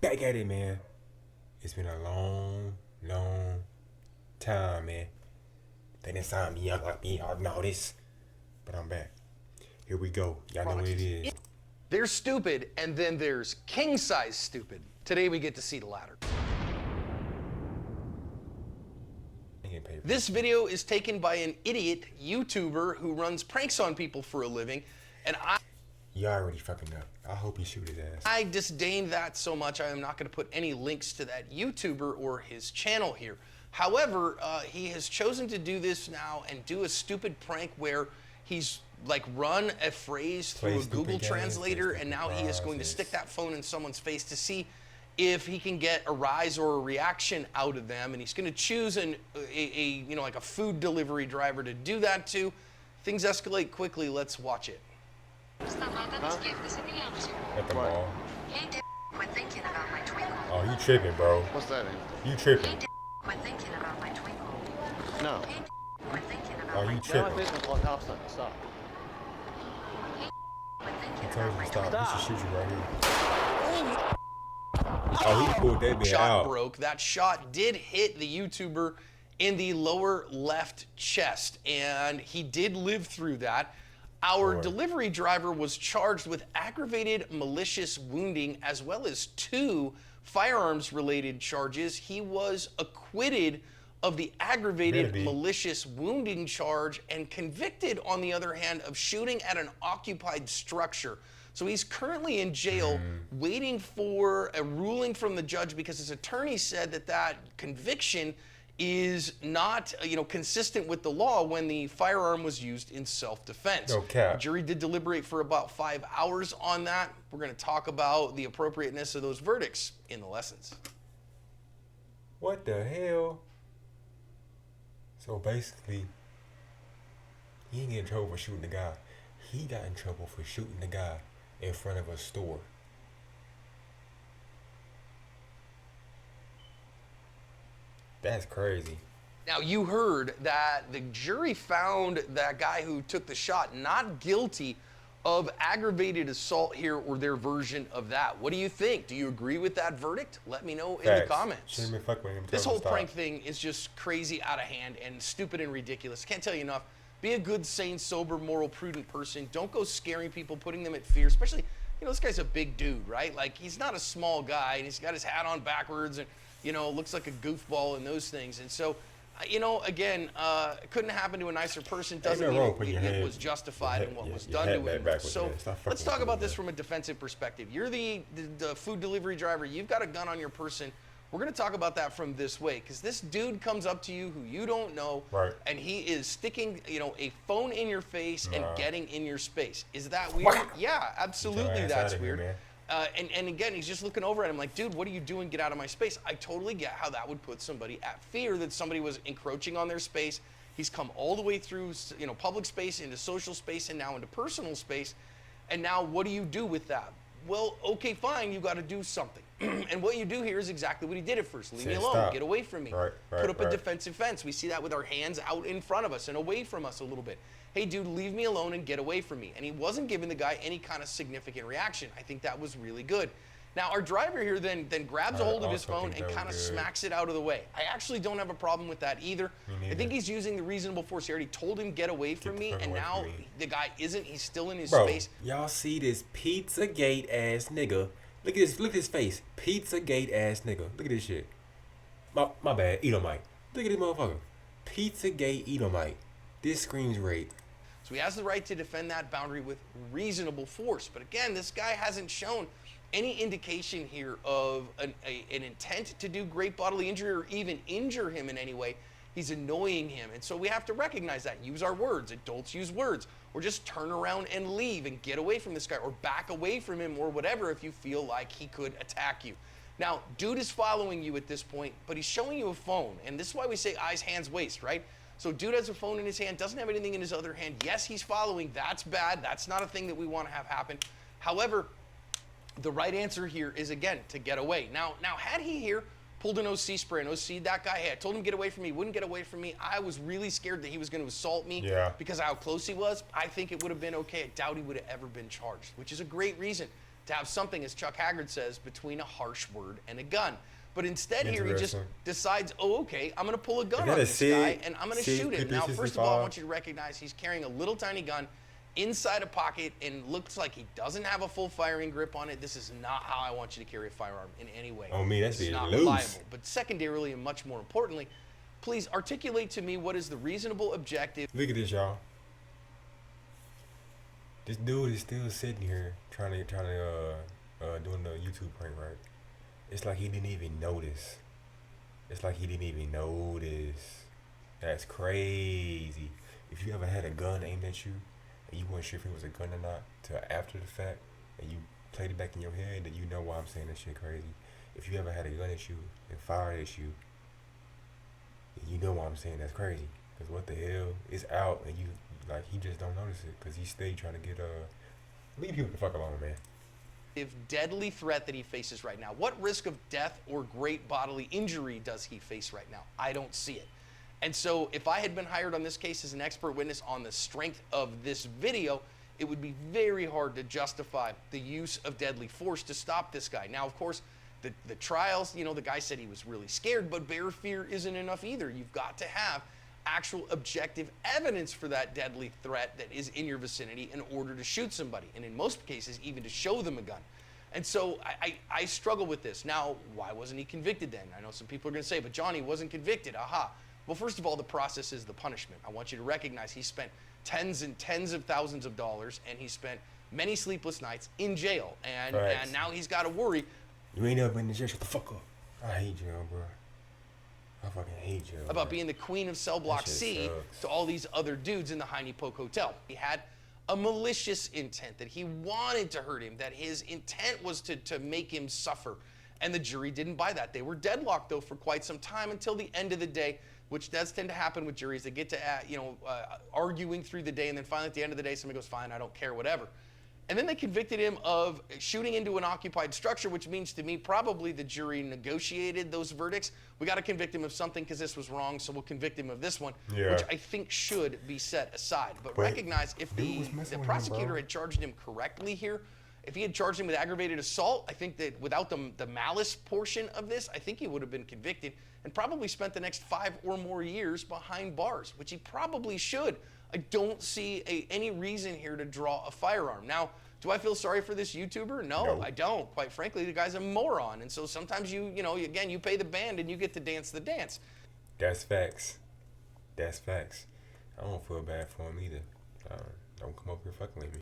back at it, man. It's been a long, long time, man. They didn't sign me up like me and all this. But I'm back. Here we go. Y'all know what it is. There's stupid, and then there's king-size stupid. Today we get to see the latter. This video is taken by an idiot YouTuber who runs pranks on people for a living, and you already fucking up. I hope you shoot his ass. I disdain that so much I am not going to put any links to that YouTuber or his channel here. However, he has chosen to do this now and do a stupid prank where he's like run a phrase through a Google Translator, and now he is going to stick that phone in someone's face to see if he can get a rise or a reaction out of them, and he's going to choose like a food delivery driver to do that to. Things escalate quickly. Let's watch it. At the mall. Quit thinking about my twinkle. Oh, you tripping, bro. What's that? You tripping. Quit thinking about my twinkle. No. Quit thinking about Oh, my you Now tripping. my face is like opposite. Stop. Quit I thinking told about you my to stop. twinkle. He should shoot you right here. Oh, he pulled that man Shot out. broke. That shot did hit the YouTuber in the lower left chest, and he did live through that. Our delivery driver was charged with aggravated malicious wounding as well as 2 firearms-related charges. He was acquitted of the aggravated malicious wounding charge and convicted, on the other hand, of shooting at an occupied structure. So he's currently in jail waiting for a ruling from the judge because his attorney said that that conviction is not, consistent with the law when the firearm was used in self-defense. No cap. The jury did deliberate for about 5 hours on that. We're going to talk about the appropriateness of those verdicts in the lessons. What the hell? So basically, he didn't get in trouble for shooting the guy. He got in trouble for shooting the guy in front of a store. That's crazy. Now, you heard that the jury found that guy who took the shot not guilty of aggravated assault here, or their version of that. What do you think? Do you agree with that verdict? Let me know in the comments. Shouldn't been fucking with him. This whole prank thing is just crazy out of hand and stupid and ridiculous. Can't tell you enough. Be a good, sane, sober, moral, prudent person. Don't go scaring people, putting them at fear, especially, this guy's a big dude, right? Like, he's not a small guy, and he's got his hat on backwards, and, looks like a goofball and those things. And so, again, it couldn't happen to a nicer person. Doesn't mean it was justified in what was done to him. So let's talk about this from a defensive perspective. You're the food delivery driver. You've got a gun on your person. We're going to talk about that from this way, because this dude comes up to you who you don't know, right, and he is sticking, a phone in your face and getting in your space. Is that weird? Yeah, absolutely, that's weird. Here, and again, he's just looking over at him like, dude, what are you doing? Get out of my space. I totally get how that would put somebody at fear, that somebody was encroaching on their space. He's come all the way through, public space into social space and now into personal space. And now what do you do with that? Well, okay, fine, you got to do something. And what you do here is exactly what he did at first. Leave me alone. Stop. Get away from me. Put up a defensive fence. We see that with our hands out in front of us and away from us a little bit. Hey, dude, leave me alone and get away from me. And he wasn't giving the guy any kind of significant reaction. I think that was really good. Now, our driver here then grabs a hold of his phone and kind of smacks it out of the way. I actually don't have a problem with that either. I think he's using the reasonable force. He already told him, get away from me, and now the guy isn't. He's still in his space. Y'all see this Pizzagate ass nigga. Look at this. Look at his face. Pizzagate ass nigga. Look at this shit. My bad. Edomite. Look at this motherfucker. Pizzagate Edomite. This screams rape. So he has the right to defend that boundary with reasonable force. But again, this guy hasn't shown any indication here of an intent to do great bodily injury or even injure him in any way. He's annoying him. And so we have to recognize that. Use our words. Adults use words. Or just turn around and leave and get away from this guy, or back away from him, or whatever, if you feel like he could attack you. Now, dude is following you at this point, but he's showing you a phone. And this is why we say eyes, hands, waist, right? So dude has a phone in his hand, doesn't have anything in his other hand. Yes, he's following. That's bad. That's not a thing that we want to have happen. However, the right answer here is, again, to get away. Now had he here pulled an OC spray and OC'd that guy, hey, I told him get away from me, he wouldn't get away from me. I was really scared that he was going to assault me because of how close he was. I think it would have been okay. I doubt he would have ever been charged, which is a great reason. to have something, as Chuck Haggard says, between a harsh word and a gun. But instead here he just Interesting. decides, oh, okay, I'm going to pull a gun that on a this Sig- guy and I'm going to Sig shoot him. Now, first of all, I 365? want you to recognize he's carrying a little tiny gun inside a pocket and looks like he doesn't have a full firing grip on it. This is not how I want you to carry a firearm in any way. Oh, me, that's This is being not loose. reliable. But secondarily, and much more importantly, please articulate to me what is the reasonable objective. Look at this, y'all. This dude is still sitting here trying to doing the YouTube prank, right? It's like he didn't even notice. It's like he didn't even notice. That's crazy. If you ever had a gun aimed at you and you weren't sure if it was a gun or not till after the fact, and you played it back in your head, then you know why I'm saying that shit crazy. If you ever had a gun at you and fired at you, then you know why I'm saying that's crazy. Cause what the hell, it's out and you like he just don't notice it because he's stay trying to get leave people the fuck alone, man. Deadly threat that he faces right now. What risk of death or great bodily injury does he face right now? I don't see it. And so if I had been hired on this case as an expert witness on the strength of this video, it would be very hard to justify the use of deadly force to stop this guy. Now, of course, the trials, you know, the guy said he was really scared, but bare fear isn't enough either. You've got to have actual objective evidence for that deadly threat that is in your vicinity in order to shoot somebody, and in most cases even to show them a gun. And so I struggle with this. Now, why wasn't he convicted then? I know some people are going to say, but Johnny wasn't convicted. Aha. Well, first of all, the process is the punishment. I want you to recognize he spent tens and tens of thousands of dollars, and he spent many sleepless nights in jail, and now he's got to worry. You ain't never been in jail. Shut the fuck up. I hate jail, bro. I fucking hate jail. About bro. being the queen of cell block That shit C sucks. to all these other dudes in the Heine Poke Hotel. He had a malicious intent, that he wanted to hurt him, that his intent was to make him suffer. And the jury didn't buy that. They were deadlocked, though, for quite some time until the end of the day, which does tend to happen with juries. They get to, arguing through the day, and then finally at the end of the day, somebody goes, fine, I don't care, whatever. And then they convicted him of shooting into an occupied structure, which means to me probably the jury negotiated those verdicts. We got to convict him of something because this was wrong, so we'll convict him of this one, Yeah. which I think should be set aside. But recognize if dude was the messing with him, prosecutor bro. had charged him correctly here, if he had charged him with aggravated assault, I think that without the malice portion of this, I think he would have been convicted and probably spent the next 5 or more years behind bars, which he probably should. I don't see any reason here to draw a firearm. Now, do I feel sorry for this YouTuber? No, I don't. Quite frankly, the guy's a moron. And so sometimes you pay the band and you get to dance the dance. That's facts. That's facts. I don't feel bad for him either. Don't come up here fucking with me.